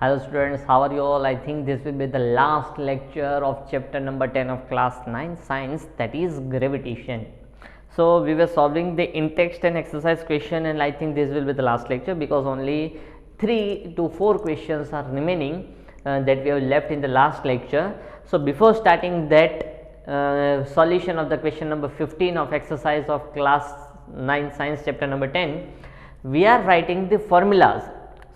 Hello students, how are you all? I think this will be the last lecture of chapter number 10 of class 9 science, that is gravitation. So we were solving the in-text and exercise question, and I think this will be the last lecture because only 3 to 4 questions are remaining that we have left in the last lecture. So before starting that solution of the question number 15 of exercise of class 9 science chapter number 10, we are writing the formulas.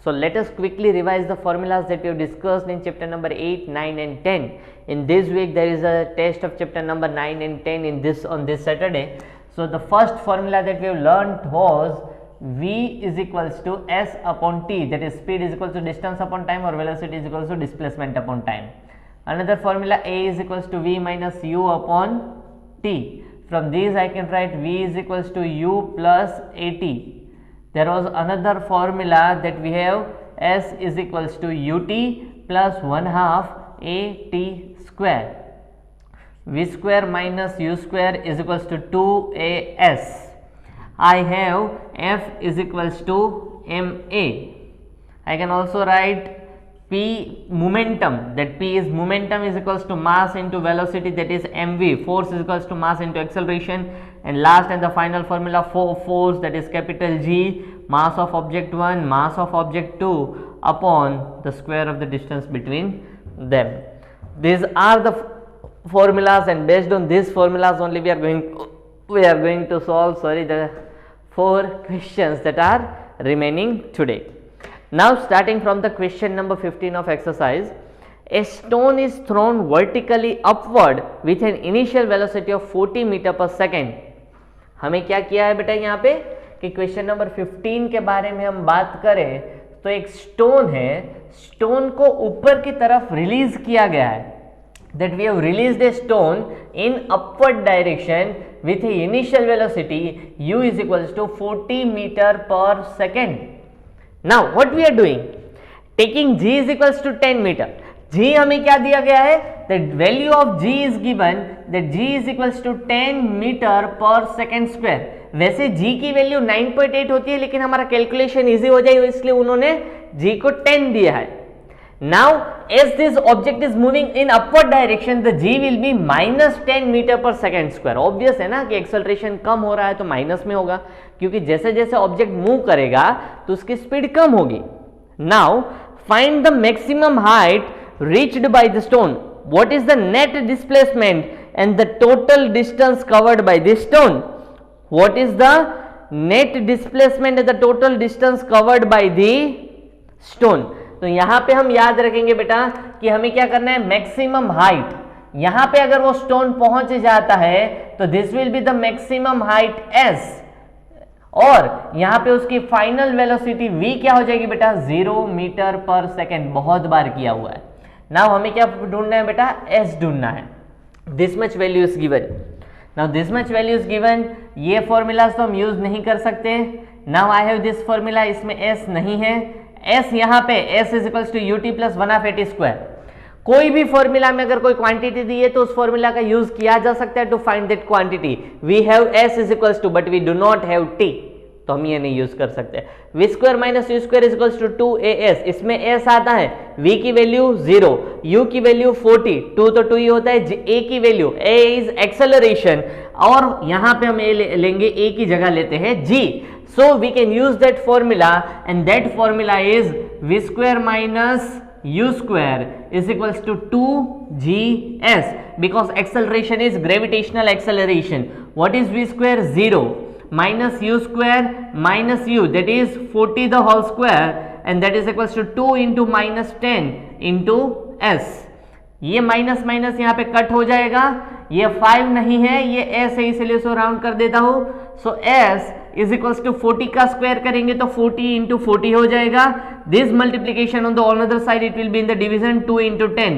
So let us quickly revise the formulas that we have discussed in chapter number 8, 9 and 10. In this week there is a test of chapter number 9 and 10 on this Saturday. So the first formula that we have learnt was V is equals to S upon T, that is speed is equals to distance upon time, or velocity is equals to displacement upon time. Another formula, A is equals to V minus U upon T. From these I can write V is equals to U plus AT. There was another formula that we have, S is equals to UT plus 1/2 AT square. V square minus U square is equals to 2AS. I have F is equals to MA. I can also write P momentum, that P is momentum is equals to mass into velocity, that is mv. Force is equals to mass into acceleration. And last and the final formula for force, that is capital G, mass of object 1, mass of object 2 upon the square of the distance between them. These are the formulas, and based on these formulas only we are going to solve the 4 questions that are remaining today. Now starting from the question number 15 of exercise, a stone is thrown vertically upward with an initial velocity of 40 metre per second. हमें क्या किया है बेटा यहाँ पे कि question number 15 के बारे में हम बात करें तो एक स्टोन है, स्टोन को ऊपर की तरफ रिलीज किया गया है. That we have released a stone in upward direction with a initial velocity u is equals to 40 meter per second. Now what we are doing, taking g is equals to 10 meter. g हमें क्या दिया गया है, the value of g is given, that g is equals to 10 meter per second square. वैसे g की value 9.8 होती है, लेकिन हमारा कैलकुलेशन इजी हो जाए इसलिए उन्होंने g को 10 दिया है. Now as this object is moving in upward direction, the g will be minus 10 meter per second square. Obvious है ना कि एक्सेलरेशन कम हो रहा है तो माइनस में होगा, क्योंकि जैसे जैसे ऑब्जेक्ट मूव करेगा तो उसकी स्पीड कम होगी. Now find the maximum height reached by the stone. What is the net displacement and the total distance covered by this stone? What is the net displacement and the total distance covered by the stone? तो यहां पे हम याद रखेंगे बेटा कि हमें क्या करना है, मैक्सिमम हाइट. यहां पे अगर वो स्टोन पहुंच जाता है तो this will be the maximum height s, और यहां पे उसकी फाइनल वेलोसिटी v क्या हो जाएगी बेटा, 0 मीटर पर सेकेंड. बहुत बार किया हुआ है. नाउ हमें क्या ढूंढना है बेटा, s ढूंढना है. This much value is given. Now this much value is given. ये फॉर्मूलाज तो हम यूज नहीं कर सकते. Now I have this formula, इसमें s नहीं है. s यहाँ पे s is equals to ut plus 1/2 AT square. कोई भी फॉर्मूला में अगर कोई क्वांटिटी दी है तो उस फॉर्मूला का यूज किया जा सकता है to find that quantity. We have s is equals to, but we do not have t, तो हम ये नहीं यूज कर सकते. v square minus u square is equals to 2as. इसमें s आता है, v की वैल्यू 0, u की वैल्यू 40, 2 तो 2 ही होता है. a की वैल्यू, a इज एक्सेलरेशन, और यहां पे हम a लेंगे, a की जगह लेते हैं g. So we can use that formula, and that formula is v square minus u square is equals to 2gs, because acceleration is gravitational acceleration. What is v square? 0 minus u square minus u, that is 40 the whole square, and that is equals to 2 into minus 10 into s. ये minus minus यहाँ पे cut हो जाएगा. ये 5 नहीं है, ये s है, इसलिए इसको राउंड कर देता हूं. सो s इज इक्वल्स टू 40 का स्क्वायर करेंगे तो 40 इंटू 40 हो जाएगा. This multiplication on the another side it will be in the division 2 into 10.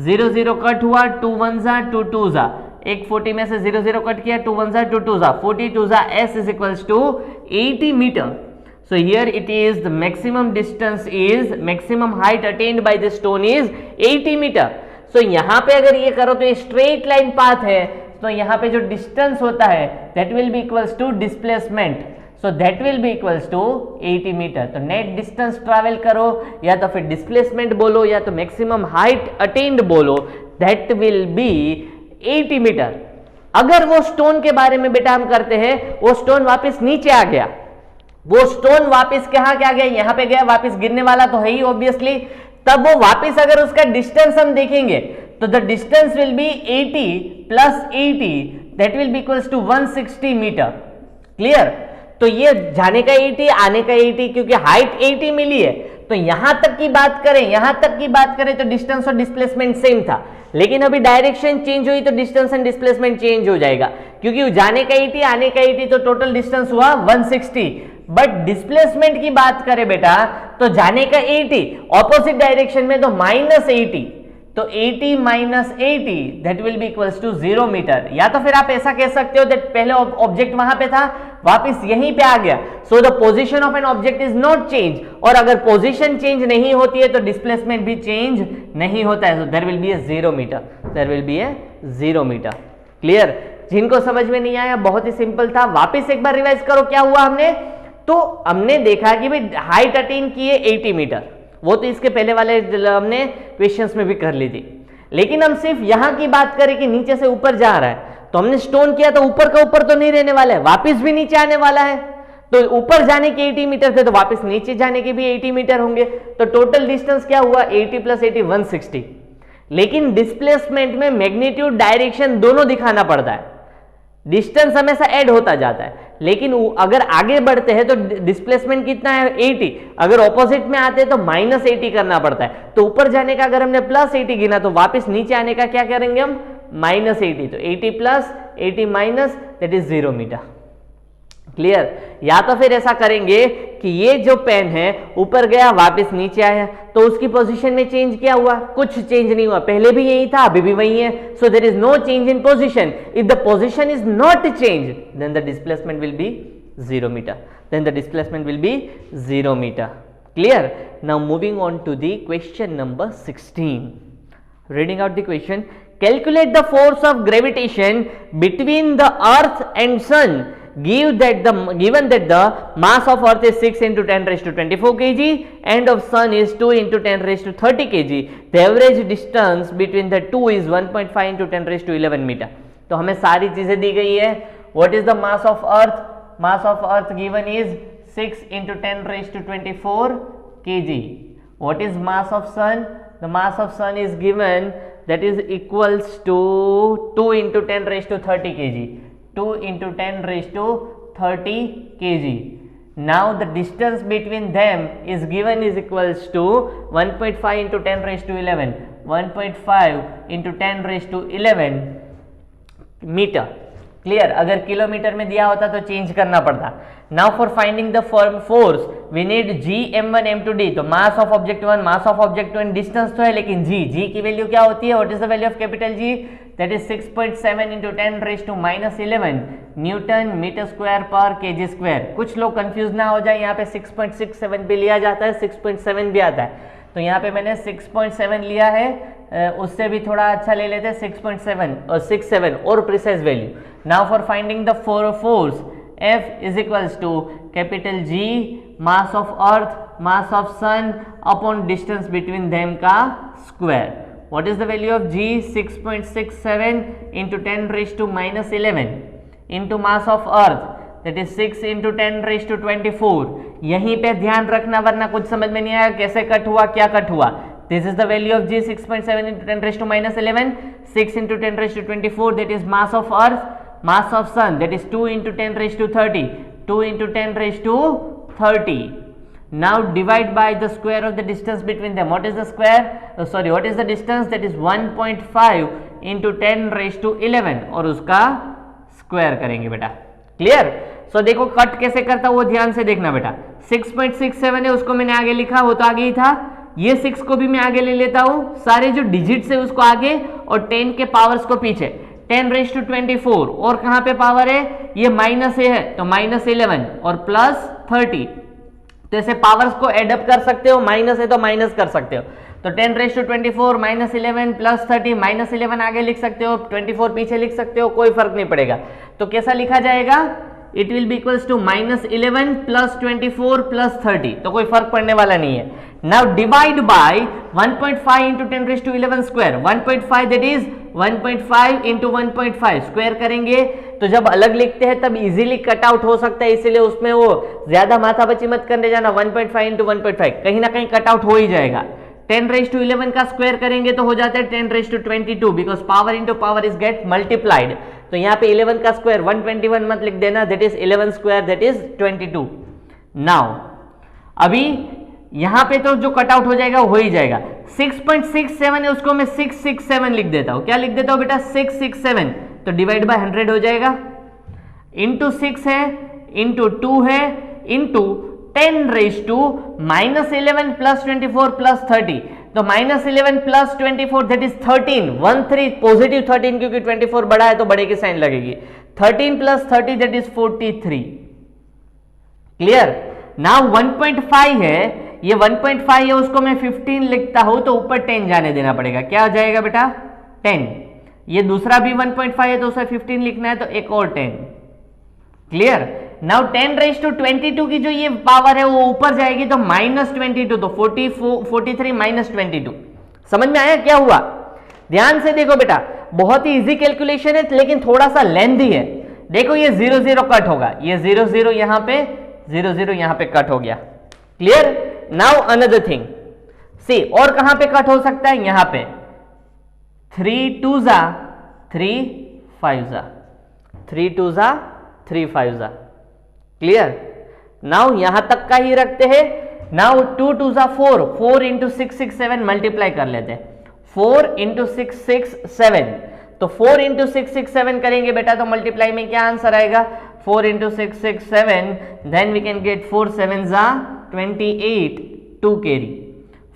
0 0 cut हुआ, 2 1 जा 2 2 जा, एक 40 में से 0 0 कट किया, 2 1 जा 2 2 जा, 40 2 जा, s is equals to 80 metre. So here it is, the maximum distance is, maximum height attained by the stone is 80 meter. So यहाँ पे अगर ये करो तो ये स्ट्रेट लाइन पाथ है, तो यहाँ पे जो डिस्टेंस होता है that will be equals to displacement. So that will be equals to 80 metre. तो नेट डिस्टेंस ट्रैवल करो या तो फिर डिस्प्लेसमेंट बोलो या तो मैक्सिमम हाइट अटेन्ड बोलो, दैट विल बी 80 मीटर। अगर वो स्टोन के बारे में बेटा हम करते हैं, वो स्टोन वापस नीचे आ गया, वो स्टोन वापस कहां क्या गया, यहां पे गया, वापस गिरने वाला तो है ही ऑब्वियसली, तब वो वापस अगर उसका डिस्टेंस हम देखेंगे तो the distance will be 80 plus 80 that will be equals to 160 metre. Clear? तो ये जाने का 80 आने का 80, क्योंकि हाइट 80 मिली है, तो यहां तक की बात करें तो डिस्टेंस और डिस्प्लेसमेंट सेम था, लेकिन अभी डायरेक्शन चेंज हुई तो डिस्टेंस एंड डिस्प्लेसमेंट चेंज हो जाएगा, क्योंकि जाने का 80 आने का 80 तो टोटल डिस्टेंस हुआ 160। बट डिस्प्लेसमेंट की बात करें बेटा तो जाने का 80 ऑपोजिट डायरेक्शन में तो -80, तो 80 minus 80 that will be equals to 0 metre. या तो फिर आप ऐसा कह सकते हो दैट पहले ऑब्जेक्ट वहां पे था, वापस यहीं पे आ गया, so the position of an object is not change, और अगर पोजीशन चेंज नहीं होती है तो डिस्प्लेसमेंट भी चेंज नहीं होता है, so there will be a 0 metre, there will be a 0 metre. Clear? जिनको समझ में नहीं आया बहुत ही सिंपल था, वापस एक बार रिवाइज करो क्या हुआ हमने। तो हमने देखा कि भाई हाइट अटेन की है 80 मीटर, वो तो इसके पहले वाले हमने क्वेश्चंस में भी कर ली थी, लेकिन हम सिर्फ यहां की बात करें कि नीचे से ऊपर जा रहा है, तो हमने स्टोन किया तो ऊपर का ऊपर तो नहीं रहने वाला है, वापस भी नीचे आने वाला है, तो ऊपर जाने के 80 मीटर थे तो वापस नीचे जाने के भी 80 मीटर होंगे, तो टोटल डिस्टेंस क्या हुआ 80 प्लस 80 160। लेकिन डिस्प्लेसमेंट में मैग्नीट्यूड डायरेक्शन दोनों दिखाना पड़ता है, डिस्टेंस हमेशा ऐड होता जाता है, लेकिन अगर आगे बढ़ते हैं तो डिस्प्लेसमेंट कितना है 80, अगर ऑपोजिट में आते हैं तो -80 करना पड़ता है, तो ऊपर जाने का अगर हमने +80 गिना तो वापस नीचे आने का क्या करेंगे हम -80, तो 80 plus 80 minus that is 0 metre. Clear? या तो फिर ऐसा करेंगे कि ये जो पेन है ऊपर गया वापस नीचे आया, तो उसकी पोजीशन में चेंज क्या हुआ, कुछ चेंज नहीं हुआ, पहले भी यही था अभी भी वही है, so there is no change in position. If the position is not change then the displacement will be 0 metre, then the displacement will be 0 metre. Clear? Now moving on to the question number 16, reading out the question, calculate the force of gravitation between the earth and sun given that the mass of earth is 6 into 10 raised to 24 kg and of sun is 2 into 10 raised to 30 kg, the average distance between the two is 1.5 into 10 raised to 11 metre. तो हमें सारी चीजें दी गई है। what is the mass of earth? mass of earth given is 6 into 10 raised to 24 kg. what is mass of sun? the mass of sun is given that is equals to 2 into 10 raised to 30 kg, 2 into 10 raised to 30 kg. now the distance between them is given is equals to 1.5 into 10 raised to 11, 1.5 into 10 raised to 11 metre. Clear? अगर kilometre में दिया होता तो change करना पड़ता। Now for finding the force we need g m1 m2d, तो mass of object 1, mass of object 1, distance तो है लेकिन g की वैल्यू क्या होती है, what is the value of capital G? That is 6.7 into 10 raised to -11 newton metre square per kg square. कुछ लोग कंफ्यूज ना हो जाए, यहाँ पे 6.67 भी लिया जाता है, 6.7 भी आता है, तो यहाँ पे मैंने 6.7 लिया है, उससे भी थोड़ा अच्छा ले लेते हैं 6.7 और 67 और precise value. Now for finding the force F is equals to capital G mass of earth, mass of sun upon distance between them का square. What is the value of G? 6.67 into 10 raised to -11 into mass of earth that is 6 into 10 raised to 24। यहीं पे ध्यान रखना वरना कुछ समझ में नहीं आया कैसे कट हुआ, क्या कट हुआ। This is the value of G, 6.7 into 10 raised to -11, 6 into 10 raised to 24 that is mass of earth, mass of sun that is 2 into 10 raised to 30, 2 into 10 raised to 30. Now divide by the square of the distance between them. What is the square? What is the distance? That is 1.5 into 10 raised to 11 और उसका square करेंगे बेटा। Clear? सो देखो cut कैसे करता वो ध्यान से देखना बेटा। 6.67 है उसको मैंने आगे लिखा, वो तो आगे ही था, ये 6 को भी मैं आगे ले लेता हूं, सारे जो डिजिट्स है उसको आगे और 10 के पावर्स को पीछे, 10 raised to 24 और कहां पे पावर है, ये माइनस है तो -11 और +30, तो ऐसे पावर्स को एडअप कर सकते हो, माइनस है तो माइनस कर सकते हो, तो 10 raised to 24 -11 +30, -11 आगे लिख सकते हो, 24 पीछे लिख सकते हो, कोई फर्क नहीं पड़ेगा। तो कैसा लिखा जाएगा, it will be equals to -11 plus 24 plus 30, तो कोई फर्क पड़ने वाला नहीं है। Now divide by 1.5 into 10⁻11 square, 1.5 that is 1.5 into 1.5 square करेंगे तो जब अलग लिखते हैं तब इजीली कट आउट हो सकता है, इसीलिए उसमें वो ज्यादा माथापच्ची मत करने जाना। 1.5 इंटू 1.5 कहीं ना कहीं कट आउट हो ही जाएगा। 10⁻11 का स्क्वायर करेंगे तो हो जाता है 10⁻22 because power into power is get multiplied. तो यहाँ पे 11 का स्क्वायर 121 मत लिख देना, that is 11 square that is 22। Now अभी यहां पे तो जो कट आउट हो जाएगा हो ही जाएगा। 6.67 है उसको मैं 667 लिख देता हूं। क्या लिख देता हूं बेटा? 667, तो डिवाइड बाय 100 हो जाएगा, इंटू 6 है, इंटू 2 है, इंटू 10⁻−11 प्लस 24 प्लस 30, तो -11 प्लस 24 दैट इज 13 पॉजिटिव 13 क्योंकि 24 बड़ा है तो बड़े की साइन लगेगी। 13 plus 30 that is 43। Clear? Now 1.5 है, ये 1.5 है उसको मैं 15 लिखता हूं तो ऊपर 10 जाने देना पड़ेगा। क्या हो जाएगा बेटा? 10। ये दूसरा भी 1.5 है तो उसे 15 लिखना है तो एक और 10। क्लियर? नाउ 10⁻22 की जो ये पावर है वो ऊपर जाएगी तो -22, तो 43 -22। समझ में आया क्या हुआ? ध्यान से देखो बेटा, बहुत ही इजी कैलकुलेशन है लेकिन थोड़ा सा लेंथी है। देखो ये 0 0 कट होगा, ये 0 0 यहां पे 0 0 यहां पे कट हो गया। क्लियर? नाउ अनदर थिंग, सी और कहां पे कट हो सकता है? यहां पे 3 2 जा 3 5 जा 3 2 जा 3 5 जा। क्लियर? नाउ यहां तक का ही रखते हैं। नाउ 2 2 जा 4 इंटू 6 6 7 मल्टीप्लाई कर लेते हैं। 4 इंटू 6 6 7, तो 4 इंटू 6 6 7 करेंगे बेटा तो मल्टीप्लाई में क्या आंसर आएगा? 4 into 6 6 7, then we can get 4 7 जा 28 2 कैरी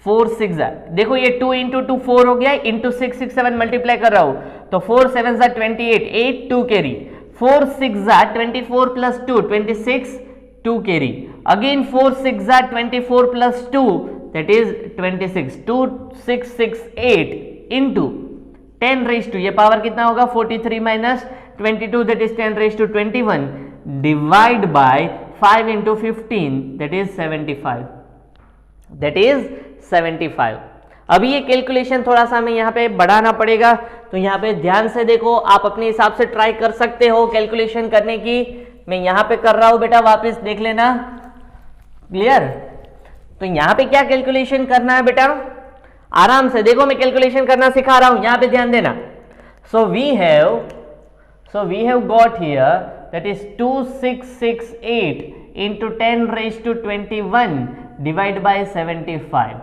4 6 जा। देखो ये 2 इंटू 2 4 हो गया, इंटू 6 6 7 मल्टीप्लाई कर रहा हूं तो 4 7 जा 28 8 2 कैरी 4 6 जा 24 प्लस 2 26 2 कैरी अगेन 4 6 जा 24 प्लस 2 दैट इज 26 2 6 6 8 इंटू 10⁻², ये पावर कितना होगा? 43 minus 22 that is 10⁻21 divide by 5 into 15 that is 75, that is 75। अभी ये कैलकुलेशन थोड़ा सा हमें यहाँ पे बढ़ाना पड़ेगा, तो यहाँ पे ध्यान से देखो, आप अपने हिसाब से ट्राई कर सकते हो कैलकुलेशन करने की। मैं यहाँ पे कर रहा हूं बेटा, वापस देख लेना। क्लियर? तो यहाँ पे क्या कैलकुलेशन करना है बेटा? आराम से देखो, मैं कैलकुलेशन करना सिखा रहा हूं, यहाँ पे ध्यान देना। So we have got here that is 2668 into 10⁻21 divide by 75.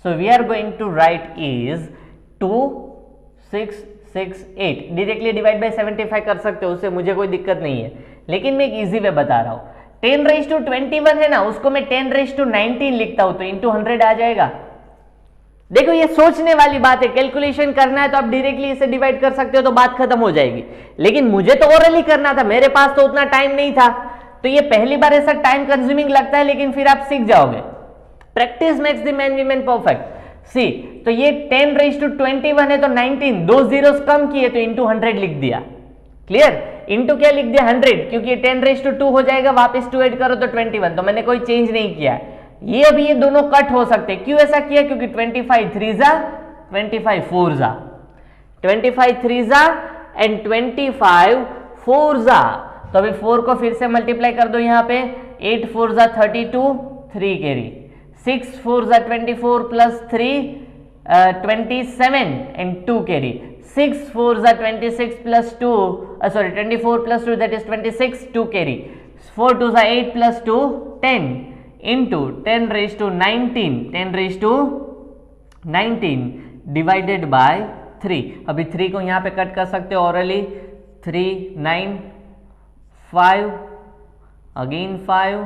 So we are going to write is 2668 directly divide by 75 कर सकते हो, उससे मुझे कोई दिक्कत नहीं है, लेकिन मैं एक इजी वे बता रहा हूं। 10⁻21 है ना, उसको मैं 10⁻19 लिखता हूं तो इंटू 100 आ जाएगा। देखो ये सोचने वाली बात है, कैलकुलेशन करना है तो आप डायरेक्टली इसे डिवाइड कर सकते हो तो बात खत्म हो जाएगी, लेकिन मुझे तो ओरली करना था, मेरे पास तो उतना टाइम नहीं था, तो ये पहली बार ऐसा टाइम कंज्यूमिंग लगता है, लेकिन फिर आप सीख जाओगे। Practice makes the man women perfect. See, तो ये 10⁻21 है तो 19 दो जीरोस कम किए तो इंटू 100 लिख दिया। क्लियर? इंटू क्या लिख दिया? 100, क्योंकि 10⁻2 हो जाएगा, वापस 2 ऐड करो तो 21, तो मैंने कोई चेंज नहीं किया। ये अभी ये दोनों कट हो सकते हैं, क्यों ऐसा किया? क्योंकि 25 3 जा 25 4 जा 25 3 जा एंड 25 4 जा। तो अभी 4 को फिर से मल्टीप्लाई कर दो यहाँ पे, 8 4 जा 32 3 कैरी 6 4 जा 24 प्लस 3 27 एंड 2 कैरी 6 4 जा 26 plus 2 sorry 24 plus 2 that is 26 2 carry 4 2 जा 8 प्लस 2 10 into 10⁻19 डिवाइडेड बाय 3। अभी 3 को यहाँ पे कट कर सकते हो ऑरली, 3 9 5 अगेन 5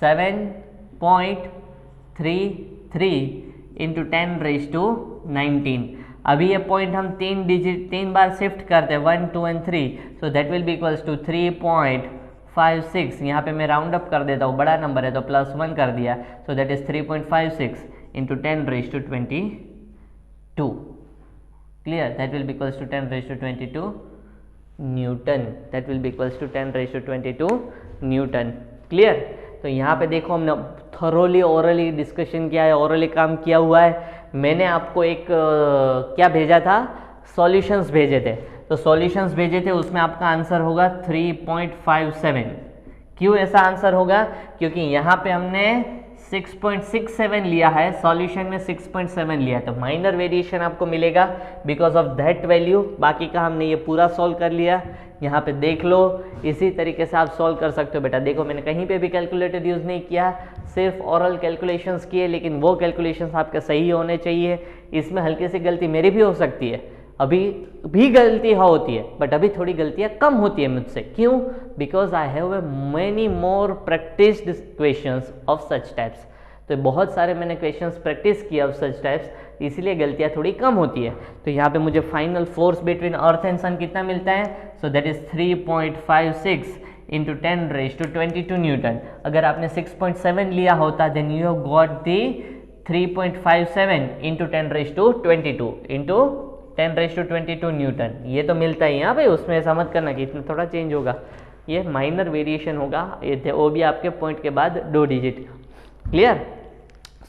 7.33 इंटू 10⁻19। अभी ये पॉइंट हम 3 बार शिफ्ट करते हैं, 1 2 and 3, so that will be equals to 3.56। यहाँ पे मैं राउंड अप कर देता हूँ, बड़ा नंबर है तो +1 कर दिया, so that is 3.56 into 10⁻22। Clear? That will be equals to 10⁻22 newton, that will be equals to 10⁻22 newton. Clear? तो यहाँ पे देखो हमने थोरोली ओरली डिस्कशन किया है, ओरली काम किया हुआ है। मैंने आपको एक क्या भेजा था, सॉल्यूशंस भेजे थे, तो सॉल्यूशंस भेजे थे, उसमें आपका आंसर होगा 3.57। क्यों ऐसा आंसर होगा? क्योंकि यहाँ पे हमने 6.67 लिया है, सॉल्यूशन में 6.7 लिया है, तो माइनर वेरिएशन आपको मिलेगा बिकॉज ऑफ दैट वैल्यू। बाकी का हमने ये पूरा सॉल्व कर लिया, यहाँ पे देख लो। इसी तरीके से आप सॉल्व कर सकते हो बेटा। देखो मैंने कहीं पे भी कैलकुलेटर यूज़ नहीं किया, सिर्फ ओरल कैलकुलेशंस किए, लेकिन वो कैलकुलेशंस आपके सही होने चाहिए। इसमें हल्की सी गलती मेरी भी हो सकती है, अभी भी गलती होती है, बट अभी थोड़ी गलतियाँ कम होती है मुझसे। क्यों? Because I have many more practised questions of such types. तो बहुत सारे मैंने क्वेश्चंस प्रैक्टिस किया ऑफ सच टाइप्स, इसलिए गलतियाँ थोड़ी कम होती है। तो यहाँ पे मुझे final force between earth and sun कितना मिलता है? So that is 3.56 into 10⁻22 newton. अगर आपने 6.7 लिया होता then you have got the 3.57 into 10⁻22 into 10⁻22 newton. ये तो मिलता ही है भाई, उसमें ऐसा मत करना कि इसमें थोड़ा चेंज होगा, ये माइनर वेरिएशन होगा, ये थे वो भी आपके पॉइंट के बाद 2 digit. Clear?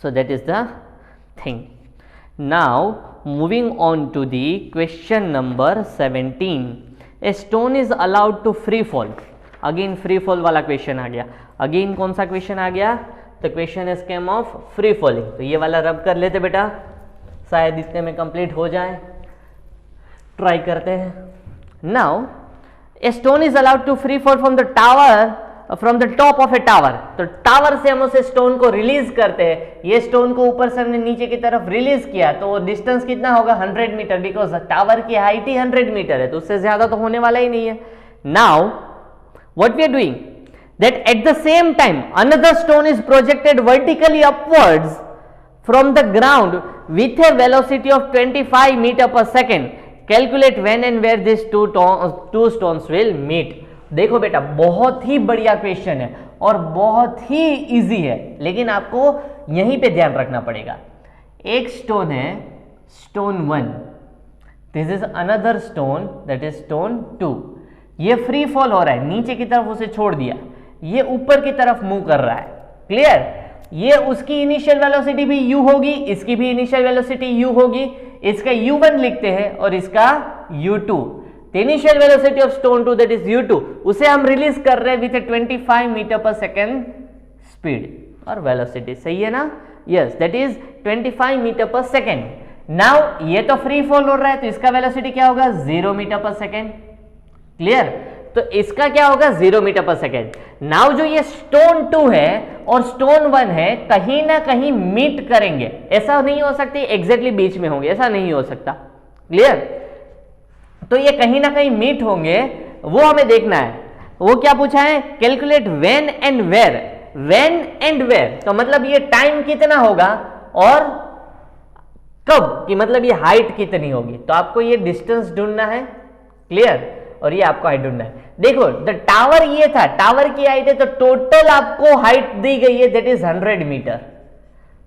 So that is the thing. Now moving on to the question number 17। A stone is allowed to free fall. Again free fall वाला क्वेश्चन आ गया। अगेन कौन सा क्वेश्चन आ गया? The question is came of free falling. तो ये वाला रब कर लेते बेटा, शायद इतने में कंप्लीट हो जाए, ट्राई करते हैं। Now a stone is allowed to free fall from the tower, from the top of a tower. तो टावर से हम उसे स्टोन को रिलीज करते हैं। ये स्टोन को ऊपर से हमने नीचे की तरफ रिलीज किया, तो डिस्टेंस कितना होगा? 100 मीटर, बिकॉज टावर की हाइट ही 100 मीटर है, तो उससे ज्यादा तो होने वाला ही नहीं है। Now what we are doing that at the same time another stone is projected vertically upwards from the ground with a velocity of 25 metre per second. Calculate when and where this two stones will meet. देखो बेटा, बहुत ही बढ़िया question है और बहुत ही easy है, लेकिन आपको यहीं पे ध्यान रखना पड़ेगा। एक स्टोन है stone 1, this is another stone that is stone 2। ये फ्री फॉल हो रहा है, नीचे की तरफ उसे छोड़ दिया, ये ऊपर की तरफ मूव कर रहा है। क्लियर? ये उसकी इनिशियल वेलोसिटी भी u होगी, इसकी भी इनिशियल वेलोसिटी u होगी। इसका u1 लिखते हैं और इसका u2। Initial velocity of stone 2 that is u2, उसे हम रिलीज कर रहे हैं with 25 metre per second speed और वेलोसिटी। सही है ना? Yes, that is 25 metre per second. Now ये तो फ्री फॉल हो रहा है, तो इसका वेलोसिटी क्या होगा? 0 मीटर पर सेकेंड। क्लियर? तो इसका क्या होगा? 0 मीटर पर सेकेंड। नाउ जो ये स्टोन 2 है और स्टोन 1 है, कहीं ना कहीं मीट करेंगे। ऐसा नहीं हो सकती एग्जैक्टली बीच में होंगे, ऐसा नहीं हो सकता। क्लियर? तो ये कहीं ना कहीं मीट होंगे, वो हमें देखना है। वो क्या पूछा है? Calculate when and where. When and where तो मतलब ये टाइम कितना होगा और कब, कि मतलब ये हाइट कितनी होगी। तो आपको ये डिस्टेंस ढूंढना है। क्लियर? और ये आपको हाइट ढूंढना है। देखो द टावर ये था, टावर की हाइट है, तो टोटल आपको हाइट दी गई है दैट इज 100 मीटर।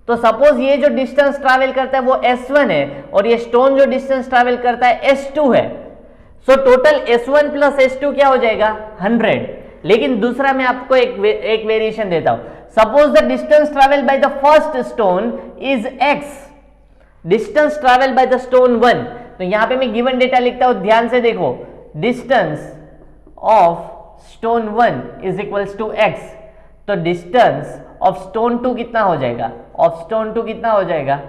तो सपोज ये जो डिस्टेंस ट्रैवल करता है वो S1 है और ये स्टोन जो डिस्टेंस ट्रैवल करता है S2 है। So total S1 plus S2 क्या हो जाएगा? 100। लेकिन दूसरा मैं आपको एक वेरिएशन देता हूं। Suppose the distance travel by the first stone is x, distance travel by the stone 1। तो यहां पे मैं गिवन डेटा लिखता हूं, ध्यान से देखो। Distance of stone 1 is equals to x, तो डिस्टेंस ऑफ स्टोन 2 कितना हो जाएगा? ऑफ स्टोन 2 कितना हो जाएगा?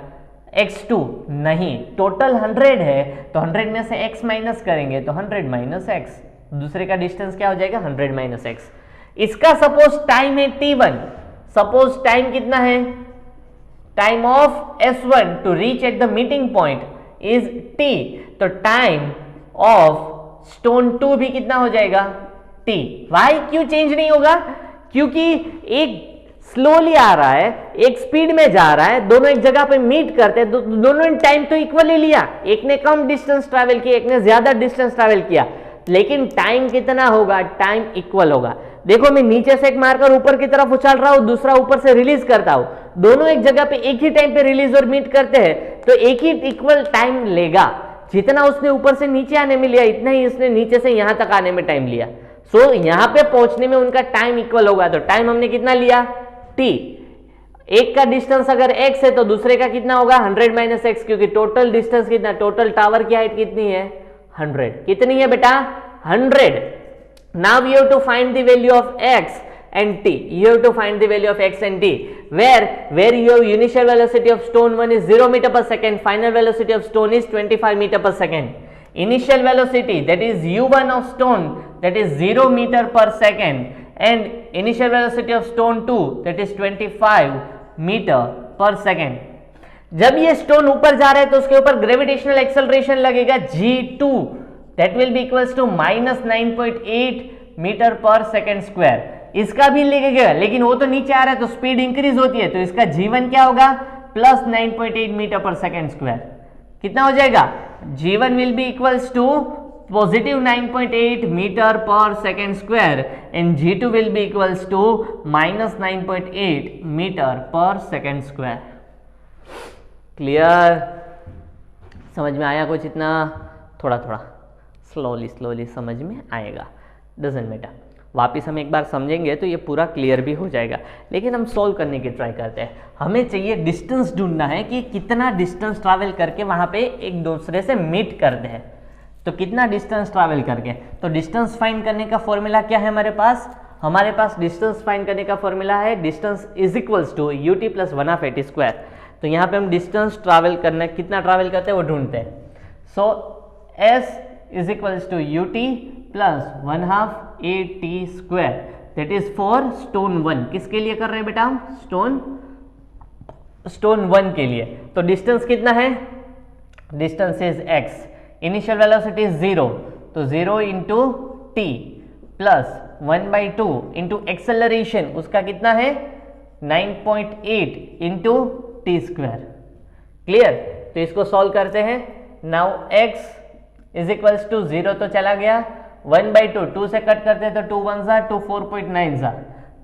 x2 नहीं, टोटल 100 है, तो 100 में से x माइनस करेंगे तो 100 माइनस x। दूसरे का डिस्टेंस क्या हो जाएगा? 100 माइनस x। इसका सपोज टाइम है t1, सपोज टाइम कितना है? Time of S1 to reach at the meeting point is t, तो टाइम ऑफ स्टोन 2 भी कितना हो जाएगा? t। वाई क्यों चेंज नहीं होगा? क्योंकि एक स्लोली आ रहा है, एक स्पीड में जा रहा है, दोनों एक जगह पे मीट करते हैं, दोनों ने टाइम तो इक्वली लिया, एक ने कम डिस्टेंस ट्रैवल किया, एक ने ज्यादा डिस्टेंस ट्रैवल किया, लेकिन टाइम कितना होगा? टाइम इक्वल होगा। देखो मैं नीचे से एक मारकर ऊपर की तरफ उछाल रहा हूं, दूसरा ऊपर से रिलीज करता हूं, दोनों एक जगह पे एक ही टाइम पे रिलीज और मीट करते हैं, तो एक ही इक्वल टाइम लेगा। जितना उसने ऊपर से नीचे आने में लिया इतना ही उसने नीचे से यहां तक आने में टाइम लिया। सो यहां पे पहुंचने में उनका टाइम इक्वल होगा। तो टाइम हमने कितना लिया t, एक का डिस्टेंस अगर x है तो दूसरे का कितना होगा 100 माइनस एक्स, क्योंकि टोटल डिस्टेंस कितना, टोटल टावर की हाइट कितनी है 100। कितनी है बेटा 100। Now you have to find the value of x and t. You have to find the value of x and t. Where you have initial velocity of stone 1 is 0 meter per second, final velocity of stone is 25 meter per second. Initial velocity, that is u1 of stone, that is 0 meter per second, and initial velocity of stone 2, that is 25 meter per second. जब ये stone ऊपर जा रहा है तो उसके ऊपर gravitational acceleration लगेगा g2, that will be equals to minus 9.8 metre per second square. इसका भी लगेगा, लेकिन वो तो नीचे आ रहा है तो स्पीड इंक्रीज होती है, तो इसका g1 क्या होगा plus 9.8 metre per second square. कितना हो जाएगा g1 will be equals to positive 9.8 metre per second square and g2 will be equals to minus 9.8 metre per second square. Clear? समझ में आया कुछ? इतना थोड़ा थोड़ा स्लोली समझ में आएगा, डजंट मैटर। वापिस हम एक बार समझेंगे तो ये पूरा क्लियर भी हो जाएगा, लेकिन हम सॉल्व करने की ट्राई करते हैं। हमें चाहिए डिस्टेंस ढूंढना है कि कितना डिस्टेंस ट्रैवल करके वहां पे एक दूसरे से मीट करते हैं। तो कितना डिस्टेंस ट्रैवल करके, तो डिस्टेंस फाइंड करने का फॉर्मूला क्या है हमारे पास? हमारे पास डिस्टेंस फाइंड करने का फॉर्मूला है distance is equals to ut plus 1/8 square. तो यहाँ पे हम डिस्टेंस ट्रैवल करना, कितना ट्रैवल करते हैं वो ढूंढते हैं। So s is equals to ut plus 1/2 square, that is for stone 1। किसके लिए कर रहे हैं बेटा हम? स्टोन 1 के लिए। तो डिस्टेंस कितना है? Distance is x, initial velocity is 0, तो 0 into t plus 1/2 into acceleration उसका कितना है 9.8 इंटू टी स्क्वायर। क्लियर? तो इसको सॉल्व करते हैं। Now x is equals to 0 तो चला गया, 1/2 2 से कट करते हैं तो 2 1 जा 2 4.9 जा,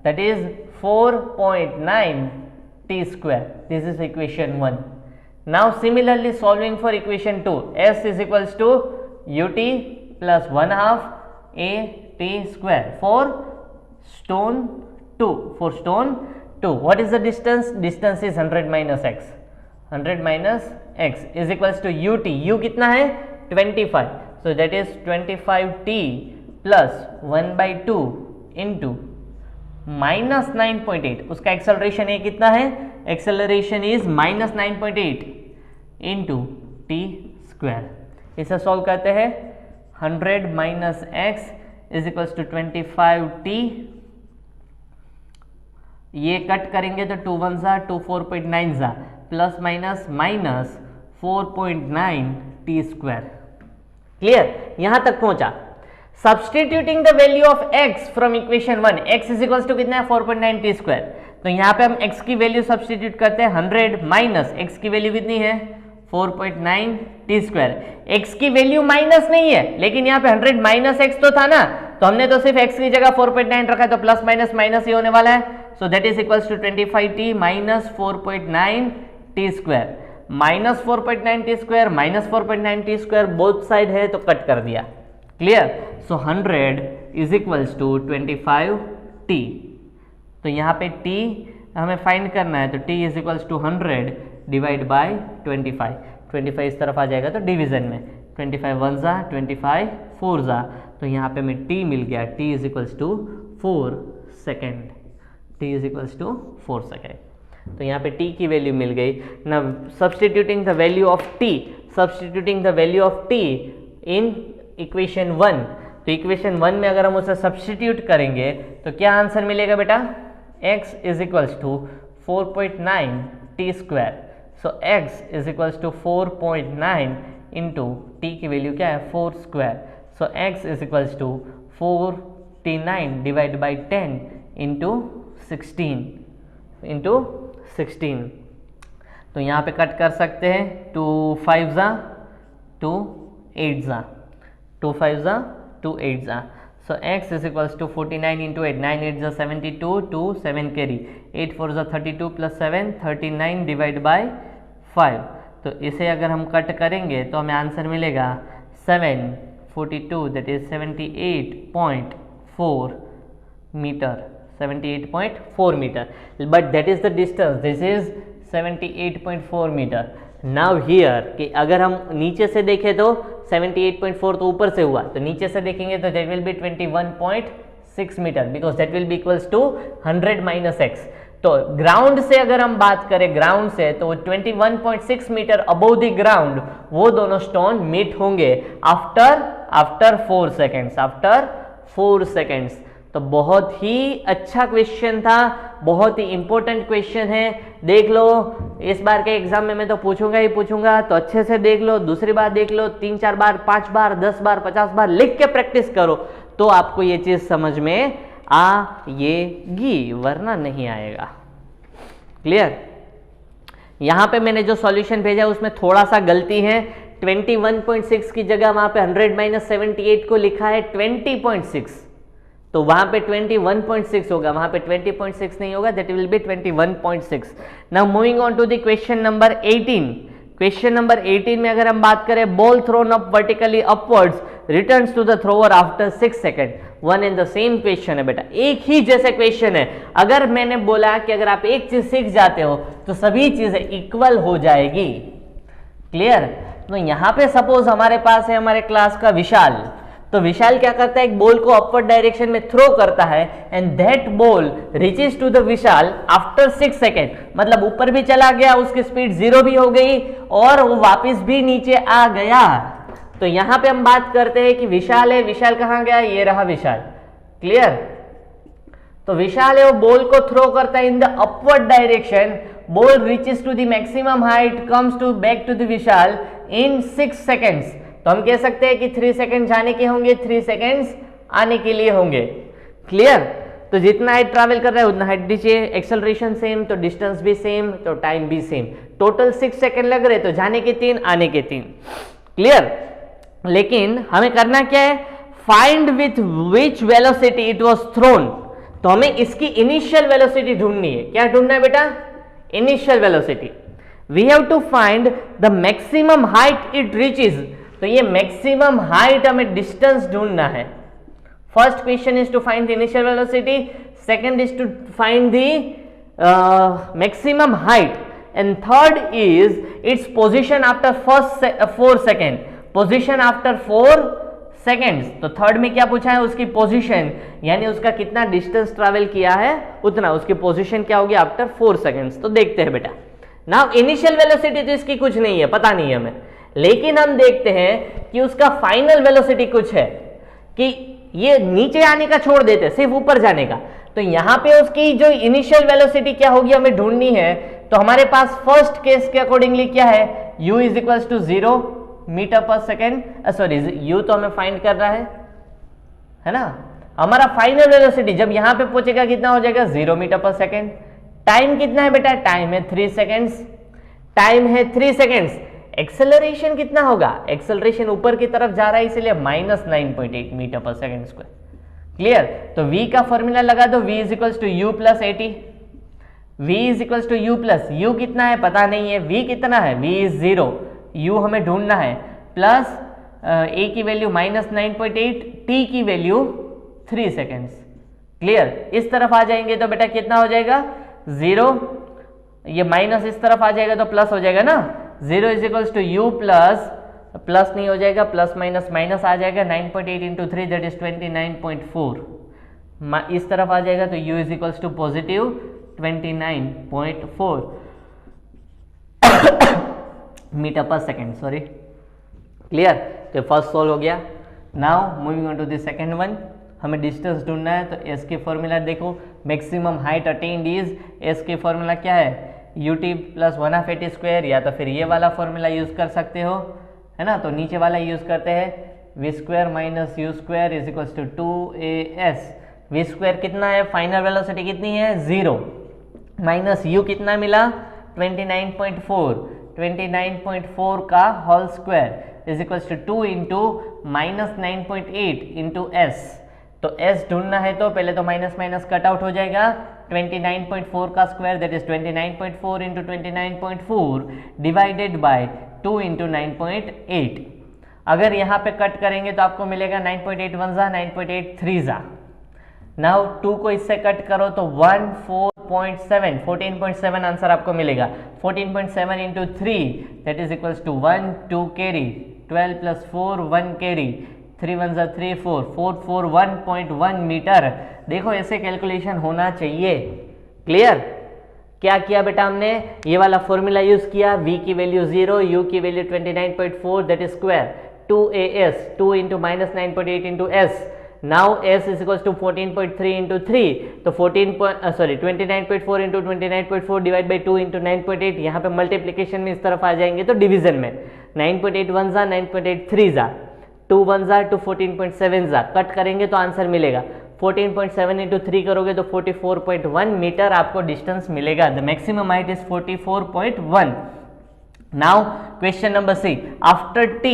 that is 4.9 t square. This is equation 1। Now similarly solving for equation 2, s is equals to ut plus 1/2 square for stone 2। For stone 2 what is the distance? Distance is 100 minus x, 100 minus x is equals to ut, u कितना है 25, so that is 25t plus 1/2 into minus 9.8, उसका acceleration ये कितना है? Acceleration is minus 9.8 into t square. इसे solve करते हैं। 100 minus x is equals to 25t, ये कट करेंगे तो 2 1 जा 2 4.9 जा, plus minus minus 4.9 t square. Clear? यहां तक पहुंचा। Substituting the value of x from equation 1, x is equals to कितना है 4.9 टी स्क्वायर। तो यहां पे हम x की वैल्यू सब्सटीट्यूट करते हैं, 100 माइनस x की वैल्यू कितनी है 4.9 टी स्क्वायर। x की वैल्यू माइनस नहीं है, लेकिन यहाँ पे 100 माइनस x तो था ना, तो हमने तो सिर्फ x की जगह 4.9 रखा है, तो प्लस माइनस माइनस ही होने वाला है। So that is equals to 25t minus 4.9 t square. Minus 4.9 t square minus 4.9 t square both side है तो कट कर दिया। Clear? So 100 is equals to 25t। तो यहाँ पे t हमें फाइंड करना है, तो t is equals to 100 divide by 25। 25 इस तरफ आ जाएगा तो डिवीजन में 25 1 जा 25 4 जा, तो यहाँ पे हमें t मिल गया, t is equals to 4 second. t is equals to 4 second. तो यहाँ पे t की वैल्यू मिल गई ना। Substituting the value of t, substituting the value of t in equation 1, तो इक्वेशन 1 में अगर हम उसे सब्सटीट्यूट करेंगे तो क्या आंसर मिलेगा बेटा? x is equals to 4.9 t square. So x is equals to 4.9 into t की वैल्यू क्या है 4 square. So x is equals to 49 divide by 10 into 16। तो यहाँ पे कट कर सकते हैं, 2 5 जा 2 8 जा 2 5 जा 2 8 जा। So x is equals to 49 into 8, 9 8 जा 72, 2 7 कैरी, 8 4 जा 32 प्लस 7 39 डिवाइड बाय 5। तो इसे अगर हम कट करेंगे तो हमें आंसर मिलेगा 742, that is 78.4 metre, 78.4 metre, but that is the distance, this is 78.4 metre. Now here कि अगर हम नीचे से देखें तो 78.4 तो ऊपर से हुआ, तो नीचे से देखेंगे तो that will be 21.6 metre, because that will be equals to 100 minus x. तो ग्राउंड से अगर हम बात करें ग्राउंड से, तो 21.6 मीटर अबव द ग्राउंड वो दोनों स्टोन मीट होंगे आफ्टर 4 सेकेंड्स, आफ्टर 4 सेकेंड्स। तो बहुत ही अच्छा क्वेश्चन था, बहुत ही इंपॉर्टेंट क्वेश्चन है, देख लो। इस बार के एग्जाम में मैं तो पूछूंगा ही पूछूंगा, तो अच्छे से देख लो, दूसरी बार देख लो, 3-4 बार, 5 बार, 10 बार, 50 बार लिख के प्रैक्टिस करो, तो आपको ये चीज समझ में आएगी, वरना नहीं आएगा। क्लियर? यहां पे मैंने जो सॉल्यूशन भेजा है उसमें थोड़ा सा गलती है, 21.6 की जगह वहां पे 100 माइनस 78 को लिखा है 20.6, तो वहां पे 21.6 होगा, वहां पे 20.6 नहीं होगा, that will be 21.6। Now moving on to the question number 18। Question number 18 में अगर हम बात करें, ball thrown up vertically upwards returns to the thrower after 6 second. One and the same question है बेटा, एक ही जैसे क्वेश्चन है। अगर मैंने बोला कि अगर आप एक चीज सीख जाते हो तो सभी चीजें इक्वल हो जाएगी। क्लियर? तो यहां पे सपोज हमारे पास है हमारे क्लास का विशाल, तो विशाल क्या करता है, एक बॉल को अपवर्ड डायरेक्शन में थ्रो करता है and that ball reaches to the विशाल आफ्टर 6 सेकेंड, मतलब ऊपर भी चला गया, उसकी स्पीड 0 भी हो गई और वो वापस भी नीचे आ गया। तो यहां पे हम बात करते हैं कि विशाल है, विशाल कहां गया, ये रहा विशाल। क्लियर? तो विशाल है, वो बॉल को थ्रो करता है in the upward direction, ball reaches to the maximum height, comes to back to the विशाल इन 6 सेकेंड्स। तो हम कह सकते हैं कि 3 सेकेंड जाने के होंगे, 3 सेकेंड्स आने के लिए होंगे। क्लियर? तो जितना हाइट ट्रैवल कर रहा है उतना हाइट दीजिए, एक्सेलरेशन सेम तो डिस्टेंस भी सेम तो टाइम भी सेम। टोटल 6 सेकेंड लग रहे तो जाने के 3 आने के 3। क्लियर? लेकिन हमें करना क्या है, find with which velocity it was thrown. तो हमें इसकी इनिशियल वेलोसिटी ढूंढनी है। क्या ढूंढना है बेटा? Initial velocity. We have to find the maximum height it reaches. तो ये मैक्सिमम हाइट हमें डिस्टेंस ढूंढना है। First question is to find the initial velocity, second is to find the maximum height, and third is its position after first 4 second, position after 4 seconds. तो थर्ड में क्या पूछा है, उसकी पोजीशन, यानी उसका कितना डिस्टेंस ट्रैवल किया है उतना, उसकी पोजीशन क्या होगी आफ्टर 4 सेकेंड्स। तो देखते हैं बेटा। नाउ इनिशियल वेलोसिटी तो इसकी कुछ नहीं है, पता नहीं है हमें, लेकिन हम देखते हैं कि उसका फाइनल वेलोसिटी कुछ है, कि ये नीचे आने का छोड़ देते हैं, सिर्फ ऊपर जाने का। तो यहां पे उसकी जो इनिशियल वेलोसिटी क्या होगी हमें ढूंढनी है। तो हमारे पास फर्स्ट केस के अकॉर्डिंगली क्या है, u is equals to 0 metre per second, sorry u तो हमें फाइंड कर रहा है ना। हमारा फाइनल वेलोसिटी जब यहां पे पहुंचेगा कितना हो जाएगा, 0 मीटर पर सेकेंड। टाइम कितना है बेटा, टाइम है 3 सेकेंड्स, टाइम है 3 सेकेंड्स। एक्सेलरेशन कितना होगा, एक्सेलरेशन ऊपर की तरफ जा रहा है इसलिए -9.8 metre per second square. Clear? तो v का फॉर्मूला लगा दो, v is equals to u plus 80, v is equals to u plus, u कितना है पता नहीं है, v कितना है, v इज 0, u हमें ढूंढना है, प्लस a की वैल्यू -9.8, t की वैल्यू 3 सेकेंड्स। क्लियर? इस तरफ आ जाएंगे तो बेटा कितना हो जाएगा, 0, ये माइनस इस तरफ आ जाएगा तो प्लस हो जाएगा ना। 0 is equals to u plus, plus नहीं हो जाएगा, प्लस माइनस माइनस आ जाएगा, 9.8 इंटू 3 दैट इज 29.4। इस तरफ आ जाएगा तो u is equals to positive 29.4 metre per second, sorry. Clear? तो फर्स्ट सोल्व हो गया। Now moving on to the second one, हमें डिस्टेंस ढूंढना है। तो एस के फॉर्मूला देखो, maximum height attained is, s के फॉर्मूला क्या है, ut प्लस 1/80 स्क्वायर, या तो फिर ये वाला फॉर्मूला यूज कर सकते हो, है ना। तो नीचे वाला यूज करते हैं, v square minus u square is equals to 2as। v square कितना है, फाइनल वेलोसिटी कितनी है 0, माइनस u कितना मिला 29.4, 29.4 का whole square is equals to 2 into -9.8 into s। तो s ढूंढना है तो पहले तो माइनस माइनस कट आउट हो जाएगा, 29.4 का square that is 29.4 into 29.4 divided by 2 into 9.8। अगर यहाँ पे कट करेंगे तो आपको मिलेगा 9.8 वन जा 9.8 थ्री जा। नाउ 2 को इससे कट करो तो 14.7 आंसर आपको मिलेगा। 14.7 into 3 that is equals to 1 2 carry 12 plus 4 1 carry 3 one जा 3 4 441.1 मीटर। देखो ऐसे कैलकुलेशन होना चाहिए। क्लियर? क्या किया बेटा हमने? ये वाला फॉर्मूला यूज किया, v की वैल्यू 0, u की value 29.4 that is square 2as 2 into minus 9.8 into s। Now s is equals to 14.3 into 3 तो 29.4 इंटू 29.4 डिवाइड बाई 2 इंटू 9.8। यहाँ पे मल्टीप्लीकेशन में इस तरफ आ जाएंगे तो डिवीजन में 9.8 वन जा 9.8 थ्री जा 2 वन जा टू 14.7 जा। कट करेंगे तो आंसर मिलेगा 14.7 इंटू 3 करोगे तो 44.1 मीटर आपको डिस्टेंस मिलेगा। The maximum height is 44.1। Now question number C, after t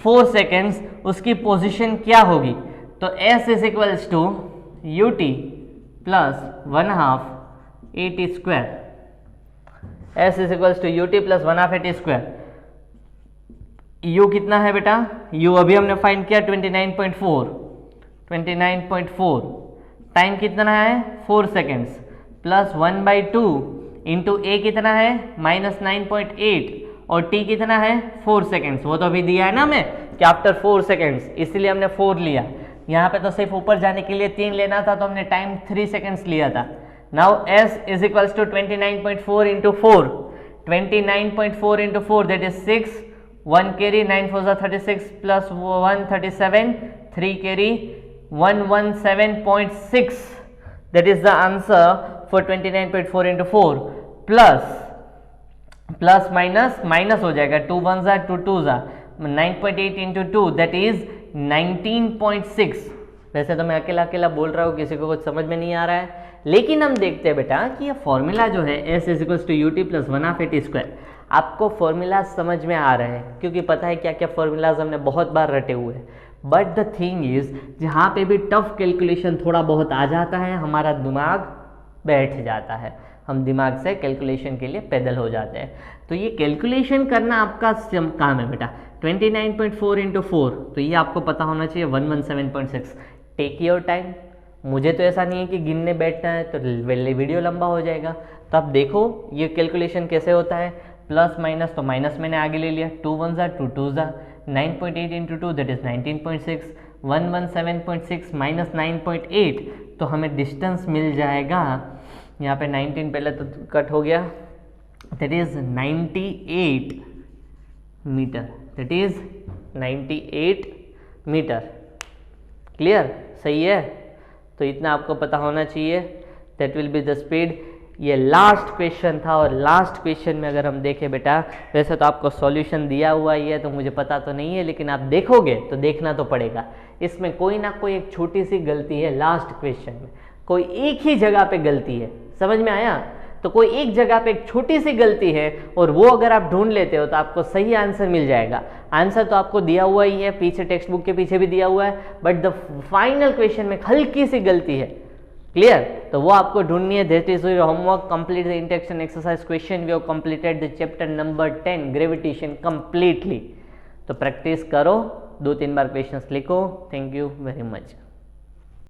4 seconds उसकी पोजीशन क्या होगी? तो s is equals to ut plus 1/2 at square. s is equals to ut plus 1/2 at square. u कितना है बेटा? u अभी हमने फाइंड किया 29.4 टाइम कितना है 4 सेकेंड्स प्लस 1/2 इंटू ए कितना है -9.8 और t कितना है 4 सेकेंड्स। वो तो अभी दिया है ना हमें कि आफ्टर 4 सेकेंड्स, इसलिए हमने 4 लिया। यहाँ पे तो सिर्फ ऊपर जाने के लिए 3 लेना था तो हमने टाइम 3 सेकेंड्स लिया था। Now s is equals to 29.4 into 4 29.4 into 4 that is 6 1 carry 9 4 36 plus 1 37 3 carry 117.6 that is the answer for 29.4 into 4 plus minus हो जाएगा 2 1 जा 2 2 जा 9.8 into 2 that is 19.6। वैसे तो मैं अकेला बोल रहा हूँ, किसी को कुछ समझ में नहीं आ रहा है, लेकिन हम देखते हैं बेटा कि ये फॉर्मूला जो है s is equals to ut plus 1/2 at square. आपको फॉर्मूला समझ में आ रहे हैं क्योंकि पता है क्या क्या फॉर्मूलाज हमने बहुत बार रटे हुए हैं। बट द थिंग इज जहाँ पे भी टफ कैलकुलेशन थोड़ा बहुत आ जाता है हमारा दिमाग बैठ जाता है, हम दिमाग से कैलकुलेशन के लिए पैदल हो जाते हैं। तो ये कैलकुलेशन करना आपका काम है बेटा। 29.4 इंटू 4 तो ये आपको पता होना चाहिए 117.6। टेक योर टाइम, मुझे तो ऐसा नहीं है कि गिनने बैठना है तो वीडियो लंबा हो जाएगा। तो आप देखो ये कैलकुलेशन कैसे होता है। प्लस माइनस तो माइनस मैंने आगे ले लिया 2 1 जा 2 2 जा 9.8 इंटू 2 दैट इज 19.6 117.6 माइनस 9.8 तो हमें डिस्टेंस मिल जाएगा। यहाँ पे 19 पहले तो कट हो गया that is 98 metre, that is 98 metre. Clear? सही है? तो इतना आपको पता होना चाहिए। That will be the speed. ये लास्ट क्वेश्चन था और लास्ट क्वेश्चन में अगर हम देखें बेटा, वैसे तो आपको सॉल्यूशन दिया हुआ ही है तो मुझे पता तो नहीं है, लेकिन आप देखोगे तो देखना तो पड़ेगा। इसमें कोई ना कोई एक छोटी सी गलती है लास्ट क्वेश्चन में, कोई एक ही जगह पे गलती है। समझ में आया? तो कोई एक जगह पे एक छोटी सी गलती है और वो अगर आप ढूंढ लेते हो तो आपको सही आंसर मिल जाएगा। आंसर तो आपको दिया हुआ ही है, पीछे टेक्स्ट बुक के पीछे भी दिया हुआ है, बट द फाइनल क्वेश्चन में हल्की सी गलती है। क्लियर? तो वो आपको ढूंढनी है। That is your homework. Complete the intext exercise question. We have completed the chapter number 10 gravitation completely. तो प्रैक्टिस करो, 2-3 बार क्वेश्चंस लिखो। Thank you very much.